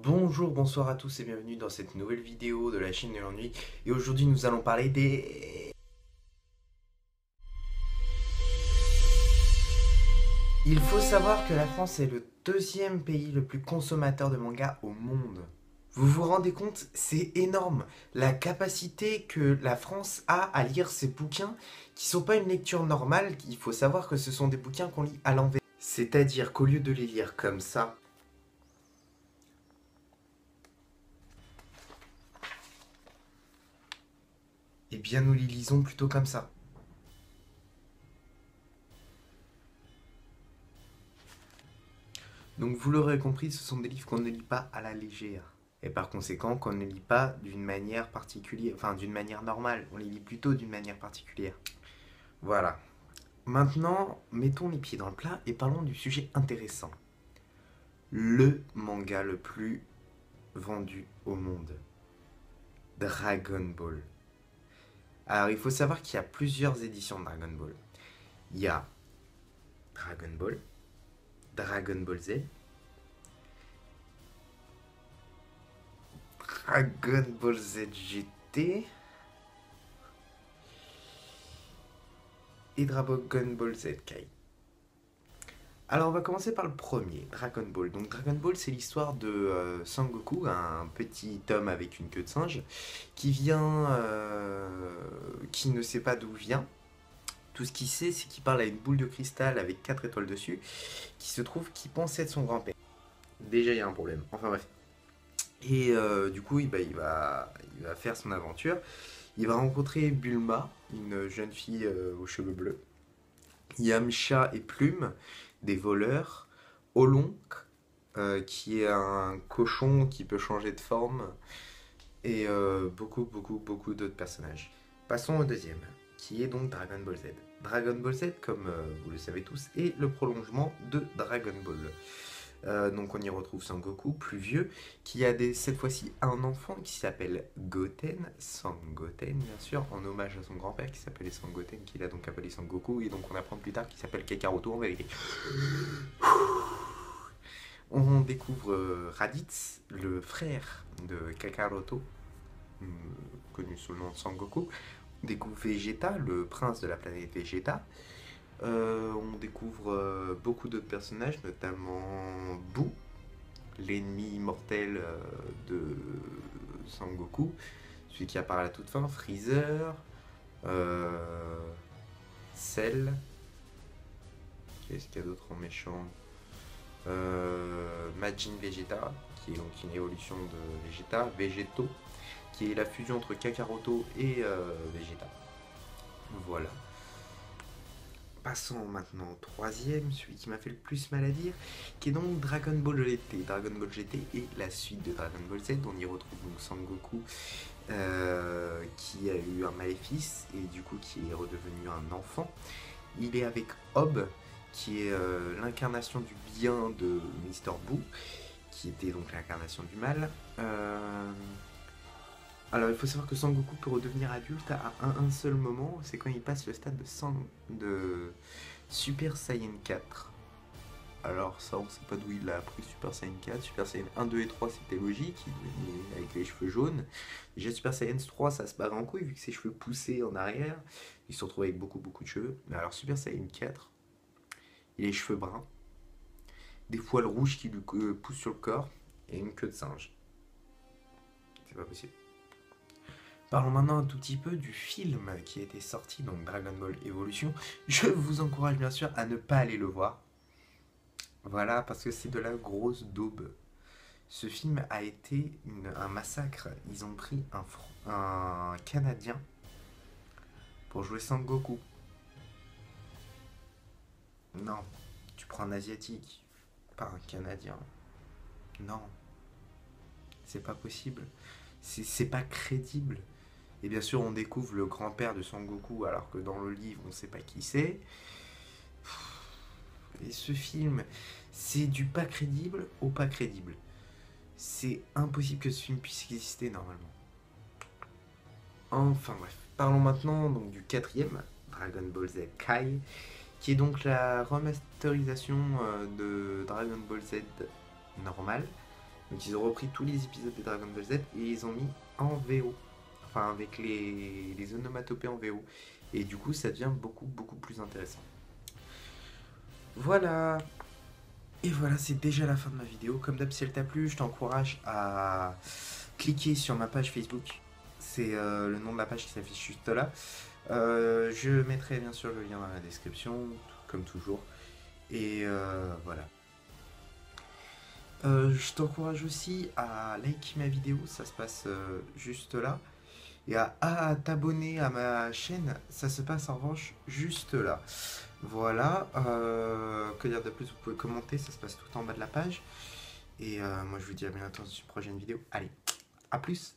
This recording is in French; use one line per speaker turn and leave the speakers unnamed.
Bonjour, bonsoir à tous et bienvenue dans cette nouvelle vidéo de la chaîne de l'ennui. Et aujourd'hui nous allons parler des... Il faut savoir que la France est le deuxième pays le plus consommateur de mangas au monde. Vous vous rendez compte? C'est énorme. La capacité que la France a à lire ces bouquins qui sont pas une lecture normale. Il faut savoir que ce sont des bouquins qu'on lit à l'envers. C'est-à-dire qu'au lieu de les lire comme ça, eh bien nous les lisons plutôt comme ça. Donc vous l'aurez compris, ce sont des livres qu'on ne lit pas à la légère. Et par conséquent, qu'on ne lit pas d'une manière particulière, enfin d'une manière normale. On les lit plutôt d'une manière particulière. Voilà. Maintenant, mettons les pieds dans le plat et parlons du sujet intéressant. Le manga le plus vendu au monde. Dragon Ball. Alors il faut savoir qu'il y a plusieurs éditions de Dragon Ball. Il y a Dragon Ball, Dragon Ball Z, Dragon Ball Z GT et Dragon Ball Z Kai. Alors on va commencer par le premier, Dragon Ball. Donc Dragon Ball, c'est l'histoire de Sangoku, un petit homme avec une queue de singe, qui vient, qui ne sait pas d'où vient. Tout ce qu'il sait, c'est qu'il parle à une boule de cristal avec 4 étoiles dessus, qui se trouve qui pense être son grand-père. Déjà il y a un problème. Enfin bref. Et du coup, il va faire son aventure. Il va rencontrer Bulma, une jeune fille aux cheveux bleus. Yamcha et Plume, des voleurs. Olonk, qui est un cochon qui peut changer de forme. Et beaucoup d'autres personnages. Passons au deuxième, qui est donc Dragon Ball Z. Dragon Ball Z, comme vous le savez tous, est le prolongement de Dragon Ball. Donc on y retrouve Sangoku, plus vieux, qui a cette fois-ci un enfant qui s'appelle Goten, Sangoten bien sûr, en hommage à son grand-père qui s'appelait Sangoten, qu'il a donc appelé Sangoku, et donc on apprend plus tard qu'il s'appelle Kakaroto en vérité. On découvre Raditz, le frère de Kakaroto, connu sous le nom de Sangoku. On découvre Vegeta, le prince de la planète Vegeta. On découvre beaucoup d'autres personnages, notamment Boo, l'ennemi mortel de Sangoku, celui qui apparaît à la toute fin, Freezer, Cell, qu'est-ce qu'il y a d'autre en méchant, Majin Vegeta, qui est donc une évolution de Vegeta, Vegeto, qui est la fusion entre Kakaroto et Vegeta. Voilà. Passons maintenant au troisième, celui qui m'a fait le plus mal à dire, qui est donc Dragon Ball GT. Dragon Ball GT est la suite de Dragon Ball Z. On y retrouve donc Sangoku qui a eu un maléfice et du coup qui est redevenu un enfant. Il est avec Hob, qui est l'incarnation du bien de Mister Boo, qui était donc l'incarnation du mal. Alors il faut savoir que Sangoku peut redevenir adulte à un seul moment, c'est quand il passe le stade de Super Saiyan 4. Alors ça on sait pas d'où il a appris Super Saiyan 4, Super Saiyan 1, 2 et 3 c'était logique, il est avec les cheveux jaunes. Déjà Super Saiyan 3 ça se barre en couille vu que ses cheveux poussaient en arrière, il se retrouve avec beaucoup de cheveux. Mais alors Super Saiyan 4, il a les cheveux bruns, des poils rouges qui lui poussent sur le corps et une queue de singe. C'est pas possible. Parlons maintenant un tout petit peu du film qui a été sorti, donc Dragon Ball Evolution. Je vous encourage bien sûr à ne pas aller le voir. Voilà, parce que c'est de la grosse daube. Ce film a été un massacre. Ils ont pris un Canadien pour jouer Sangoku. Non, tu prends un Asiatique, pas un Canadien. Non, c'est pas possible. C'est pas crédible. Et bien sûr, on découvre le grand-père de Sangoku, alors que dans le livre, on ne sait pas qui c'est. Et ce film, c'est du pas crédible au pas crédible. C'est impossible que ce film puisse exister normalement. Enfin bref, parlons maintenant donc du quatrième, Dragon Ball Z Kai, qui est donc la remasterisation de Dragon Ball Z normal, Donc ils ont repris tous les épisodes de Dragon Ball Z et ils ont mis en VO. Enfin avec les onomatopées en VO. Et du coup ça devient beaucoup plus intéressant. Voilà. Et voilà, c'est déjà la fin de ma vidéo. Comme d'hab, si elle t'a plu, je t'encourage à cliquer sur ma page Facebook. C'est le nom de la page qui s'affiche juste là. Je mettrai bien sûr le lien dans la description, comme toujours. Et voilà. Je t'encourage aussi à liker ma vidéo, ça se passe juste là. Et à t'abonner à ma chaîne, ça se passe en revanche juste là. Voilà. Que dire de plus? Vous pouvez commenter, ça se passe tout en bas de la page. Et moi je vous dis à bientôt dans une prochaine vidéo. Allez, à plus!